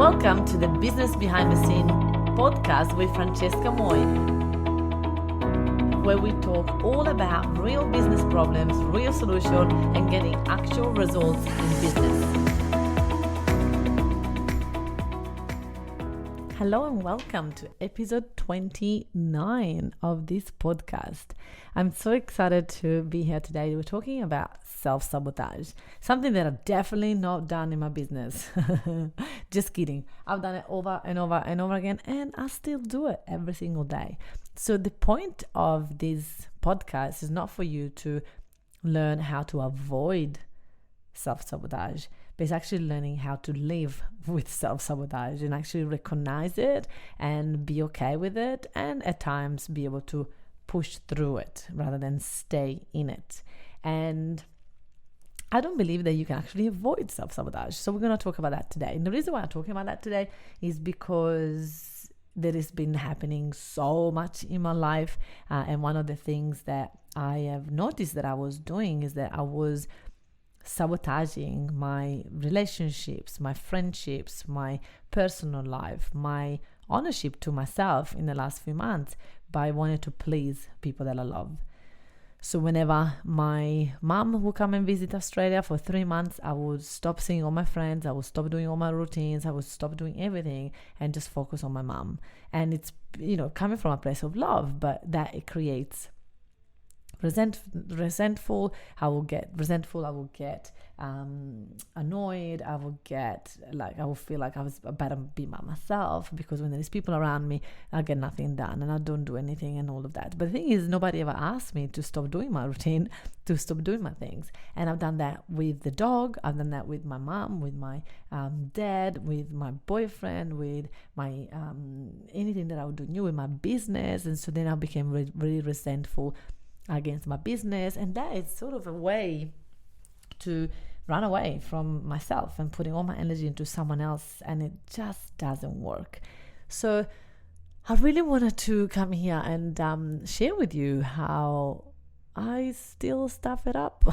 Welcome to the Business Behind the Scene podcast with Francesca Moi, where we talk all about real business problems, real solutions, and getting actual results in business. Hello and welcome to episode 29 of this podcast. I'm so excited to be here today. We're talking about self-sabotage, something that I've definitely not done in my business. Just kidding. I've done it over and over and over again, and I still do it every single day. So the point of this podcast is not for you to learn how to avoid self-sabotage, but it's actually learning how to live with self-sabotage and actually recognize it and be okay with it, and at times be able to push through it rather than stay in it. And I don't believe that you can actually avoid self-sabotage. So we're going to talk about that today. And the reason why I'm talking about that today is because that has been happening so much in my life. And one of the things that I have noticed that I was doing is that I was sabotaging my relationships, my friendships, my personal life, my ownership to myself in the last few months by wanting to please people that I love. So whenever my mom would come and visit Australia for 3 months, I would stop seeing all my friends, I would stop doing all my routines, I would stop doing everything and just focus on my mom. And it's, coming from a place of love, but that it creates resentful. I will get resentful. I will get annoyed. I will feel like I better be by myself, because when there's people around me, I get nothing done and I don't do anything and all of that. But the thing is, nobody ever asked me to stop doing my routine, to stop doing my things. And I've done that with the dog. I've done that with my mom, with my dad, with my boyfriend, with my anything that I would do new with my business. And so then I became really resentful against my business, and that is sort of a way to run away from myself and putting all my energy into someone else, and it just doesn't work. So I really wanted to come here and share with you how I still stuff it up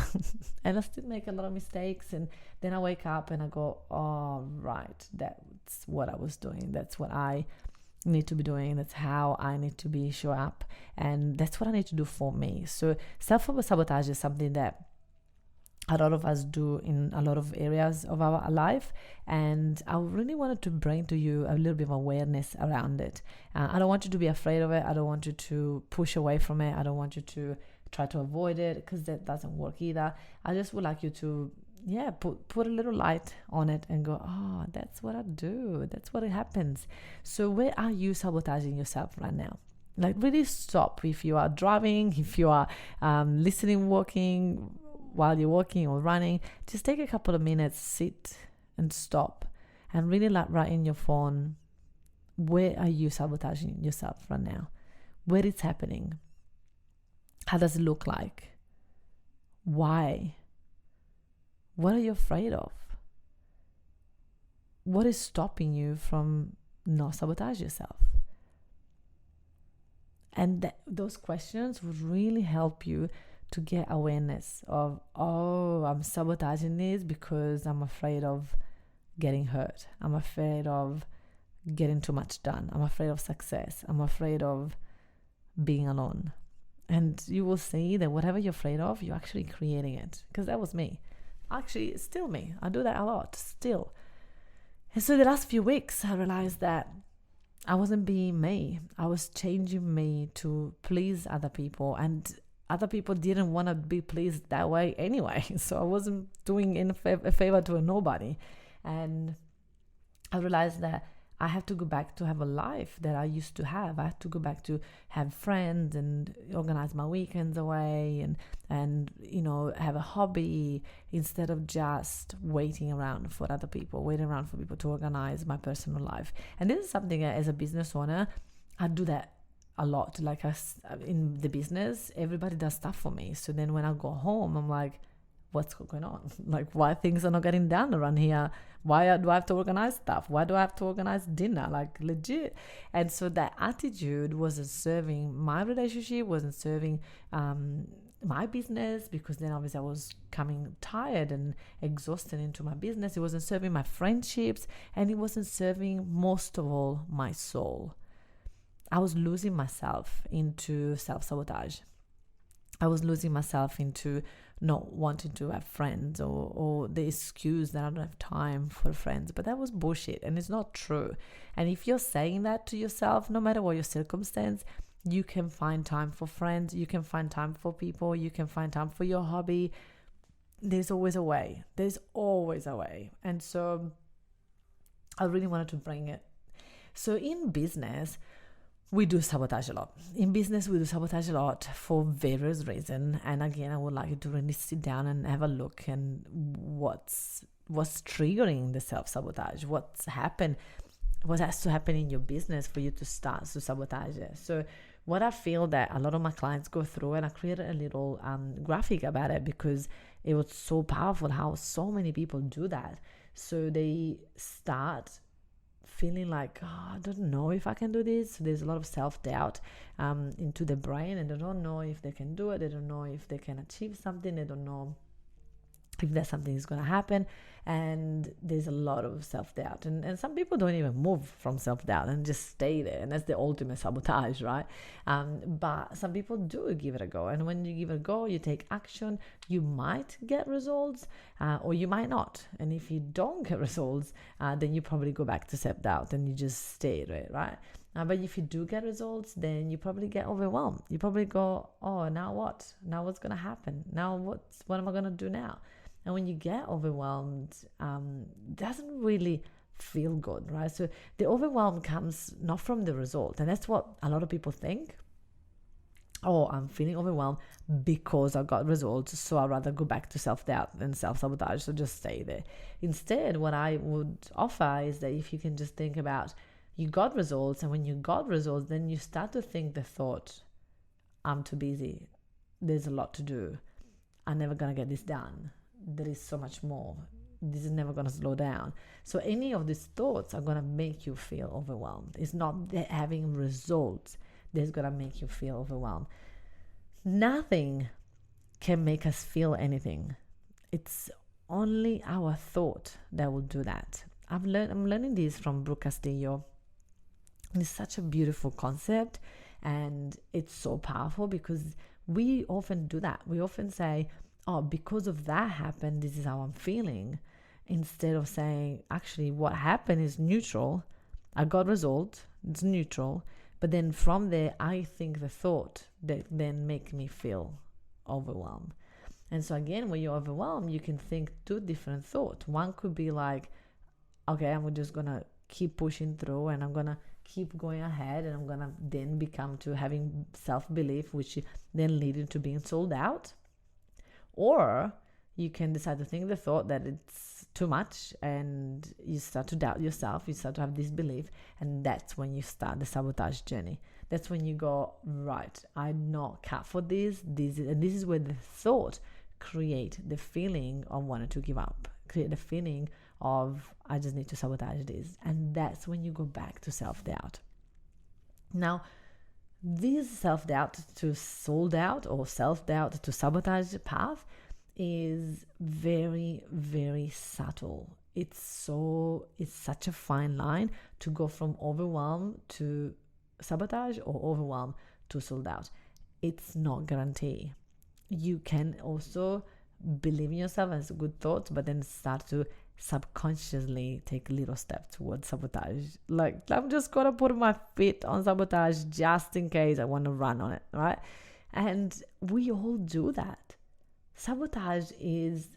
and I still make a lot of mistakes, and then I wake up and I go, oh right, that's what I was doing, that's what I need to be doing, that's how I need to show up, and that's what I need to do for me. So self-sabotage is something that a lot of us do in a lot of areas of our life, and I really wanted to bring to you a little bit of awareness around it. I don't want you to be afraid of it. I don't want you to push away from it. I don't want you to try to avoid it, because that doesn't work either. I just would like you to put a little light on it and go, oh, that's what I do. That's what it happens. So where are you sabotaging yourself right now? Like, really stop. If you are driving, if you are listening, walking, while you're walking or running, just take a couple of minutes, sit and stop, and really write in your phone, where are you sabotaging yourself right now? Where it's happening? How does it look like? Why? What are you afraid of? What is stopping you from not sabotage yourself? And those questions would really help you to get awareness of, oh, I'm sabotaging this because I'm afraid of getting hurt. I'm afraid of getting too much done. I'm afraid of success. I'm afraid of being alone. And you will see that whatever you're afraid of, you're actually creating it. Because that was me. Actually, it's still me. I do that a lot still. And so the last few weeks, I realized that I wasn't being me. I was changing me to please other people, and other people didn't want to be pleased that way anyway. So I wasn't doing a favor to nobody. And I realized that I have to go back to have a life that I used to have. I have to go back to have friends and organize my weekends away and have a hobby, instead of just waiting around for people to organize my personal life. And this is something that, as a business owner, I do that a lot. Like in the business, everybody does stuff for me. So then when I go home, I'm like, what's going on? Like, why things are not getting done around here? Why do I have to organize stuff? Why do I have to organize dinner? Like, legit. And so that attitude wasn't serving my relationship, wasn't serving my business, because then obviously I was coming tired and exhausted into my business. It wasn't serving my friendships, and it wasn't serving, most of all, my soul. I was losing myself into self-sabotage. I was losing myself into not wanting to have friends, or the excuse that I don't have time for friends. But that was bullshit, and it's not true. And if you're saying that to yourself, no matter what your circumstance, you can find time for friends, you can find time for people, you can find time for your hobby. There's always a way. There's always a way. And so I really wanted to bring it. So in business, we do sabotage a lot. In business, we do sabotage a lot for various reasons. And again, I would like you to really sit down and have a look and what's triggering the self-sabotage, what's happened, what has to happen in your business for you to start to sabotage it. So what I feel that a lot of my clients go through, and I created a little graphic about it because it was so powerful how so many people do that. So they start feeling like, I don't know if I can do this. So there's a lot of self-doubt into the brain, and they don't know if they can do it. They don't know if they can achieve something. They don't know if there's something is going to happen. And there's a lot of self-doubt, and some people don't even move from self-doubt and just stay there, and that's the ultimate sabotage, right? But some people do give it a go, and when you give it a go, you take action, you might get results, or you might not. And if you don't get results, then you probably go back to self-doubt and you just stay there, right? But if you do get results, then you probably get overwhelmed. You probably go, oh, now what? Now what's going to happen? Now what am I going to do now? And when you get overwhelmed, it doesn't really feel good, right? So the overwhelm comes not from the result. And that's what a lot of people think. Oh, I'm feeling overwhelmed because I got results, so I'd rather go back to self-doubt and self-sabotage, so just stay there. Instead, what I would offer is that if you can just think about, you got results, and when you got results, then you start to think the thought, I'm too busy, there's a lot to do, I'm never going to get this done. There is so much more. This is never going to slow down. So any of these thoughts are going to make you feel overwhelmed. It's not having results that's going to make you feel overwhelmed. Nothing can make us feel anything. It's only our thought that will do that. I'm learning this from Brooke Castillo. It's such a beautiful concept, and it's so powerful because we often do that. We often say, oh, because of that happened, this is how I'm feeling. Instead of saying, actually, what happened is neutral. I got result, it's neutral. But then from there, I think the thought that then make me feel overwhelmed. And so again, when you're overwhelmed, you can think two different thoughts. One could be like, okay, I'm just going to keep pushing through, and I'm going to keep going ahead, and I'm going to then become to having self-belief, which then leading to being sold out. Or you can decide to think the thought that it's too much, and you start to doubt yourself, you start to have disbelief, and that's when you start the sabotage journey. That's when you go, right, I'm not cut for this, and this is where the thought create the feeling of wanting to give up, create the feeling of, I just need to sabotage this. And that's when you go back to self-doubt. Now, this self-doubt to sold out, or self-doubt to sabotage path, is very, very subtle. It's such a fine line to go from overwhelm to sabotage, or overwhelm to sold out. It's not guaranteed. You can also believe in yourself as good thoughts, but then start to subconsciously take little steps towards sabotage. Like, I'm just gonna put my feet on sabotage just in case I want to run on it, right? And we all do that. Sabotage is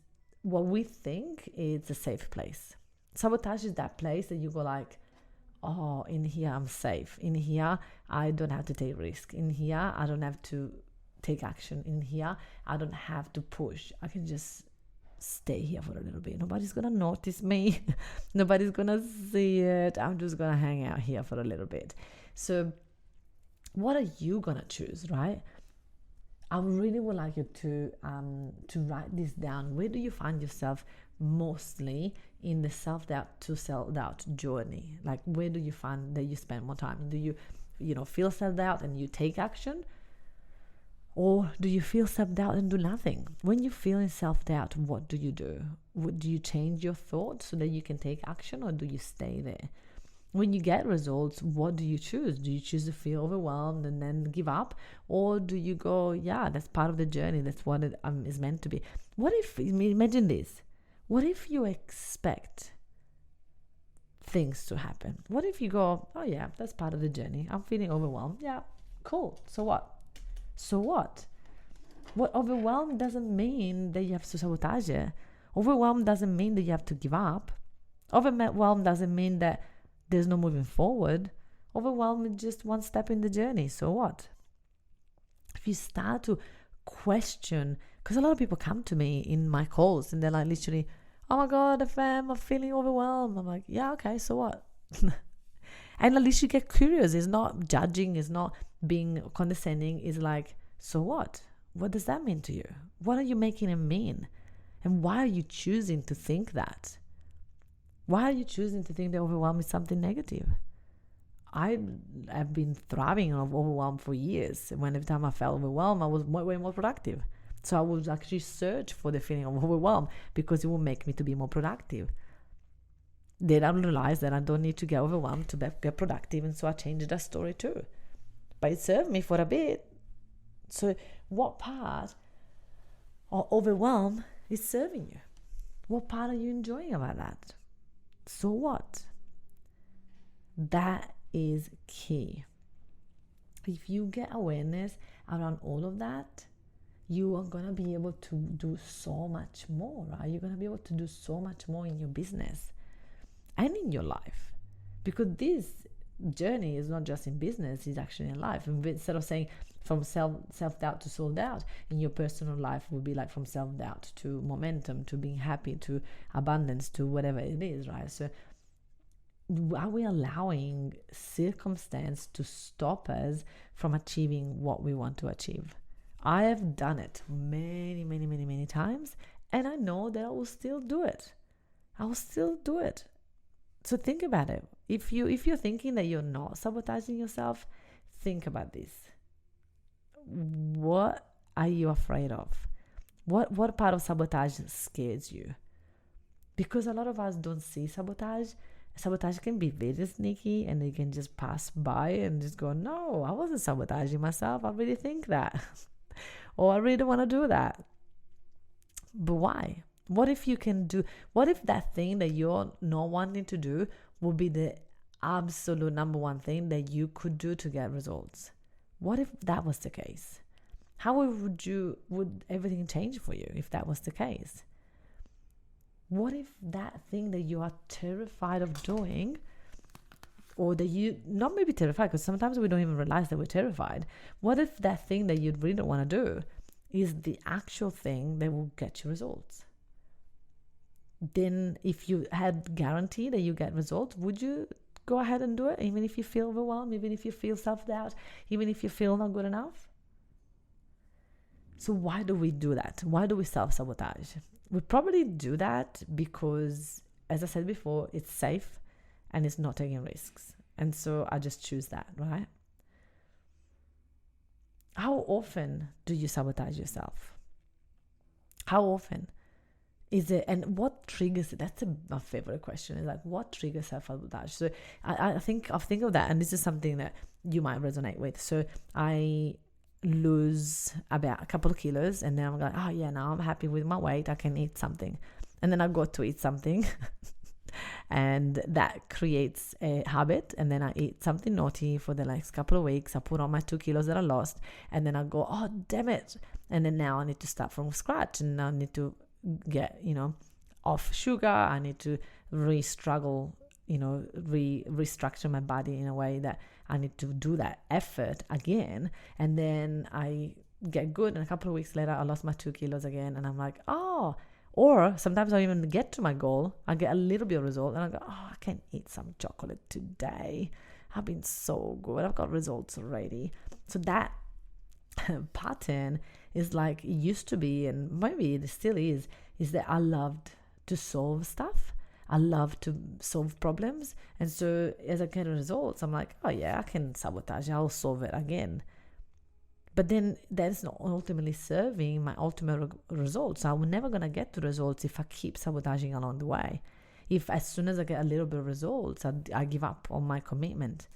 what we think is a safe place. Sabotage is that place that you go like, oh, in here I'm safe. In here I don't have to take risk. In here I don't have to take action. In here I don't have to push. I can just stay here for a little bit. Nobody's gonna notice me. Nobody's gonna see it. I'm just gonna hang out here for a little bit. So what are you gonna choose, right? I really would like you to write this down. Where do you find yourself mostly in the self-doubt to self-doubt journey? Like, where do you find that you spend more time? Do you feel self-doubt and you take action? Or do you feel self-doubt and do nothing? When you feel in self-doubt, what do? Do you change your thoughts so that you can take action, or do you stay there? When you get results, what do you choose? Do you choose to feel overwhelmed and then give up? Or do you go, yeah, that's part of the journey. That's what it is meant to be. What if, imagine this, what if you expect things to happen? What if you go, oh yeah, that's part of the journey. I'm feeling overwhelmed. Yeah, cool. So what? So what? What overwhelmed doesn't mean that you have to sabotage it. Overwhelmed doesn't mean that you have to give up. Overwhelmed doesn't mean that there's no moving forward. Overwhelmed is just one step in the journey. So what? If you start to question, because a lot of people come to me in my calls and they're like literally, oh my God, FM, I'm feeling overwhelmed. I'm like, yeah, okay, so what? And at least you get curious. It's not judging, it's not being condescending. It's like, so what? What does that mean to you? What are you making it mean? And why are you choosing to think that? Why are you choosing to think that overwhelm is something negative? I have been thriving on overwhelm for years. When every time I felt overwhelmed, I was way more productive. So I would actually search for the feeling of overwhelm because it will make me to be more productive. Then I realized that I don't need to get overwhelmed to get productive, and so I changed that story too. But it served me for a bit. So what part of overwhelm is serving you? What part are you enjoying about that? So what? That is key. If you get awareness around all of that, you are going to be able to do so much more, right? You're going to be able to do so much more in your business and in your life, because this journey is not just in business, it's actually in life. And instead of saying from self-doubt to sold out, in your personal life will be like from self-doubt to momentum, to being happy, to abundance, to whatever it is, right? So are we allowing circumstance to stop us from achieving what we want to achieve? I have done it many times, and I know that I will still do it. So think about it. If you're thinking that you're not sabotaging yourself, think about this. What are you afraid of? What part of sabotage scares you? Because a lot of us don't see sabotage. Sabotage can be very sneaky, and they can just pass by and just go, no, I wasn't sabotaging myself. I really think that. Or I really don't want to do that. But why? What if that thing that you're not wanting to do would be the absolute number one thing that you could do to get results? What if that was the case? How would everything change for you if that was the case? What if that thing that you are terrified of doing, or that you, not maybe terrified, because sometimes we don't even realize that we're terrified. What if that thing that you really don't want to do is the actual thing that will get you results? Then if you had guarantee that you get results, would you go ahead and do it, even if you feel overwhelmed, even if you feel self-doubt, even if you feel not good enough? So why do we do that? Why do we self-sabotage? We probably do that because, as I said before, it's safe and it's not taking risks. And so I just choose that, right? How often do you sabotage yourself? How often is it, and what triggers it? That's my favorite question, is like, what triggers self-sabotage? So I think of that, and this is something that you might resonate with. So I lose about a couple of kilos, and then I'm like, oh yeah, now I'm happy with my weight, I can eat something. And then I go to eat something and that creates a habit, and then I eat something naughty for the next couple of weeks. I put on my 2 kilos that I lost, and then I go, oh damn it, and then now I need to start from scratch, and I need to get off sugar. I need to restructure my body in a way that I need to do that effort again. And then I get good, and a couple of weeks later I lost my 2 kilos again, and I'm like, oh. Or sometimes I even get to my goal, I get a little bit of result, and I go, oh, I can eat some chocolate today, I've been so good, I've got results already. So that pattern is like, it used to be, and maybe it still is that I loved to solve stuff. I love to solve problems. And so as I get results, I'm like, oh yeah, I can sabotage, I'll solve it again. But then that is not ultimately serving my ultimate results. I'm never going to get to results if I keep sabotaging along the way. If as soon as I get a little bit of results, I give up on my commitment,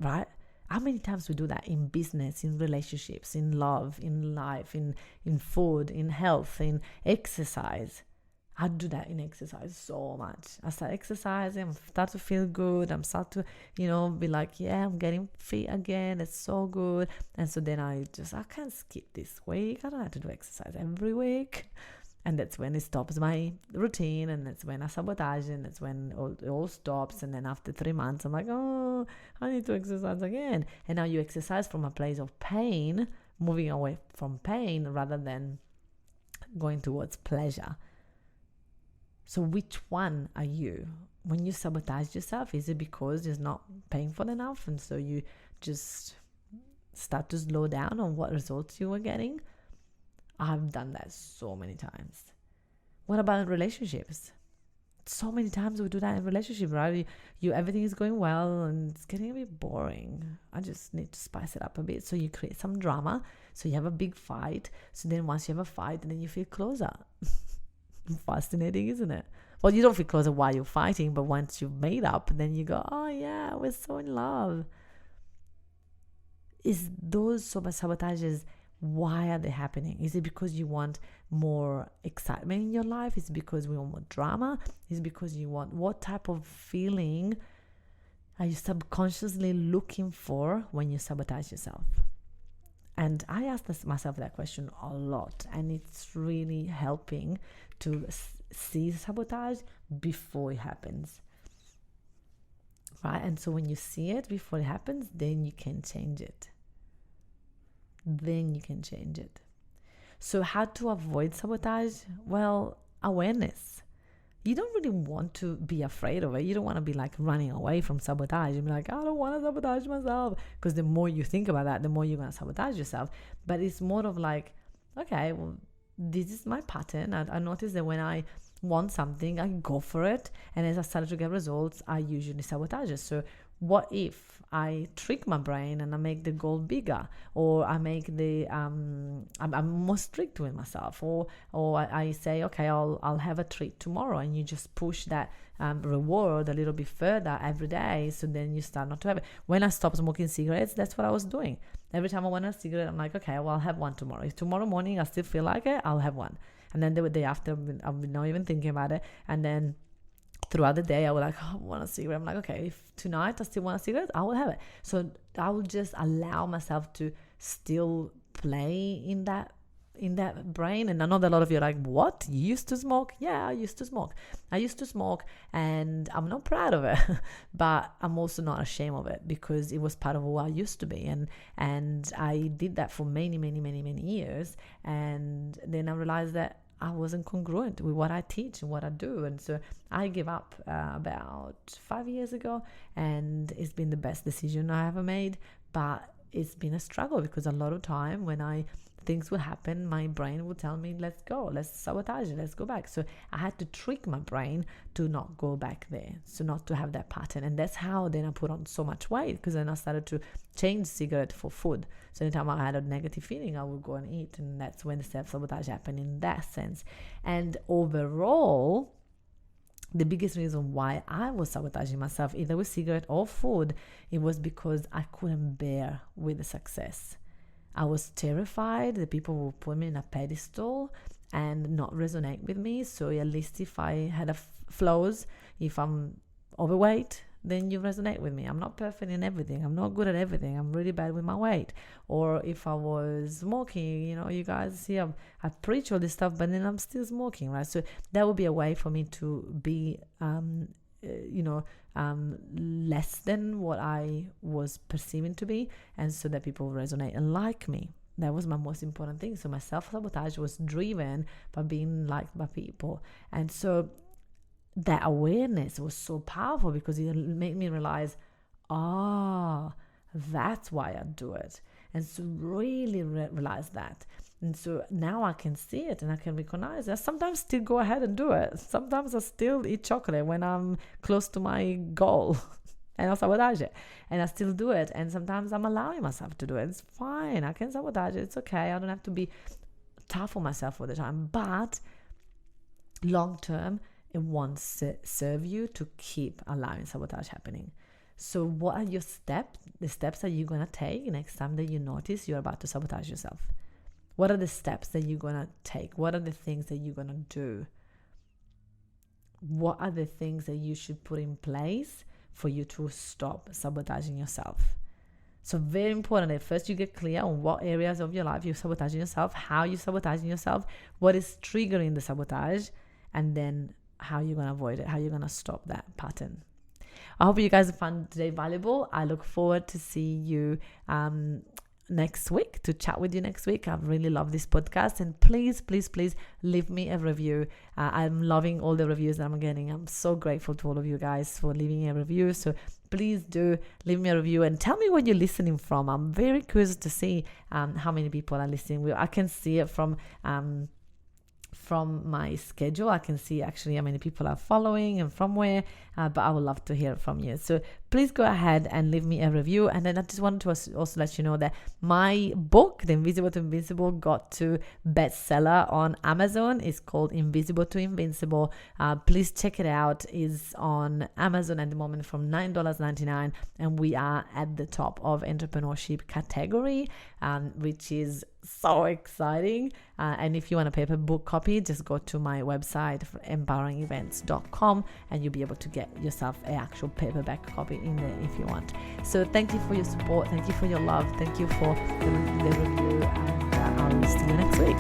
right? How many times we do that in business, in relationships, in love, in life, in food, in health, in exercise? I do that in exercise so much. I start exercising, I start to feel good, I'm start to, be like, yeah, I'm getting fit again, it's so good. And so then I can't skip this week. I don't have to do exercise every week. And that's when it stops my routine, and that's when I sabotage, and that's when it all stops. And then after 3 months, I'm like, oh, I need to exercise again. And now you exercise from a place of pain, moving away from pain rather than going towards pleasure. So which one are you? When you sabotage yourself, is it because it's not painful enough, and so you just start to slow down on what results you were getting? I've done that so many times. What about relationships? So many times we do that in relationship, right? You everything is going well and it's getting a bit boring. I just need to spice it up a bit. So you create some drama. So you have a big fight. So then once you have a fight, then you feel closer. Fascinating, isn't it? Well, you don't feel closer while you're fighting, but once you've made up, then you go, oh yeah, we're so in love. Is those sabotages, why are they happening? Is it because you want more excitement in your life? Is it because we want more drama? Is it because you want, what type of feeling are you subconsciously looking for when you sabotage yourself? And I ask myself that question a lot, and it's really helping to see sabotage before it happens, right? And so when you see it before it happens, then you can change it. So how to avoid sabotage? Well, awareness. You don't really want to be afraid of it. You don't want to be like running away from sabotage and be like, I don't want to sabotage myself. Because the more you think about that, the more you're going to sabotage yourself. But it's more of like, okay, well, this is my pattern. I noticed that when I want something, I go for it. And as I started to get results, I usually sabotage it. So what if I trick my brain and I make the goal bigger, or I make the I'm more strict with myself, or I say, okay, I'll have a treat tomorrow, and you just push that reward a little bit further every day. So then you start not to have it. When I stopped smoking cigarettes, that's what I was doing. Every time I want a cigarette, I'm like, okay, well, I'll have one tomorrow. If tomorrow morning I still feel like it, I'll have one. And then the day after, I'm not even thinking about it. And then throughout the day, I would like, oh, I want a cigarette. I'm like, okay, if tonight I still want a cigarette, I will have it. So I will just allow myself to still play in that brain. And I know that a lot of you are like, what? You used to smoke? Yeah, I used to smoke. And I'm not proud of it, but I'm also not ashamed of it, because it was part of who I used to be. And I did that for many, many, many, many years. And then I realized that I wasn't congruent with what I teach and what I do. And so I gave up about 5 years ago, and it's been the best decision I ever made. But it's been a struggle, because a lot of time when things would happen, my brain would tell me, let's go, let's sabotage it, let's go back. So I had to trick my brain to not go back there, so not to have that pattern. And that's how then I put on so much weight, because then I started to change cigarette for food. So anytime I had a negative feeling, I would go and eat, and that's when the self-sabotage happened in that sense. And overall, the biggest reason why I was sabotaging myself, either with cigarette or food, it was because I couldn't bear with the success. I was terrified that people would put me in a pedestal and not resonate with me. So at least if I had flaws, if I'm overweight, then you resonate with me. I'm not perfect in everything. I'm not good at everything. I'm really bad with my weight. Or if I was smoking, you guys see, I preach all this stuff, but then I'm still smoking, right? So that would be a way for me to be, less than what I was perceiving to be, and so that people resonate and like me. That was my most important thing. So my self-sabotage was driven by being liked by people. And so that awareness was so powerful, because it made me realize, that's why I do it. And so really realize that. And so now I can see it and I can recognize it. I sometimes still go ahead and do it. Sometimes I still eat chocolate when I'm close to my goal. and I'll sabotage it. And I still do it. And sometimes I'm allowing myself to do it. It's fine. I can sabotage it. It's okay. I don't have to be tough on myself all the time. But long term, it won't serve you to keep allowing sabotage happening. So what are your steps? The steps that you're going to take next time that you notice you're about to sabotage yourself? What are the steps that you're going to take? What are the things that you're going to do? What are the things that you should put in place for you to stop sabotaging yourself? So very important that first you get clear on what areas of your life you're sabotaging yourself, how you're sabotaging yourself, what is triggering the sabotage, and then how you're going to avoid it, how you're going to stop that pattern. I hope you guys found today valuable. I look forward to see you next week, to chat with you next week. I really love this podcast, and please leave me a review. I'm loving all the reviews that I'm getting. I'm so grateful to all of you guys for leaving a review. So please do leave me a review and tell me where you're listening from. I'm very curious to see how many people are listening. I can see it from my schedule. I can see actually how many people are following and from where, but I would love to hear from you. So please go ahead and leave me a review. And then I just wanted to also let you know that my book, The Invisible to Invincible, got to bestseller on Amazon. It's called Invisible to Invincible. Please check it out. It's on Amazon at the moment from $9.99, and we are at the top of entrepreneurship category, which is so exciting. And if you want a paper book copy, just go to my website, empoweringevents.com, and you'll be able to get yourself an actual paperback copy in there if you want. So thank you for your support. Thank you for your love. Thank you for the review. And I'll see you next week.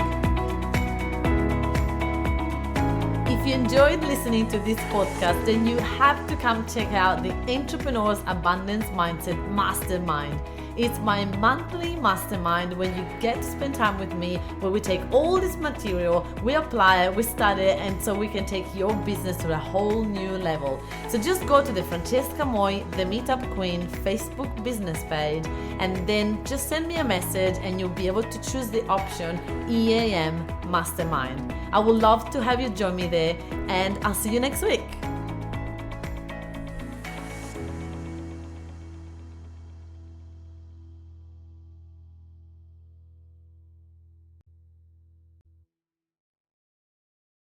If you enjoyed listening to this podcast, then you have to come check out the Entrepreneur's Abundance Mindset Mastermind. It's my monthly mastermind where you get to spend time with me, where we take all this material, we apply it, we study it, and so we can take your business to a whole new level. So just go to the Francesca Moi, the Meetup Queen Facebook business page, and then just send me a message and you'll be able to choose the option EAM Mastermind. I would love to have you join me there, and I'll see you next week.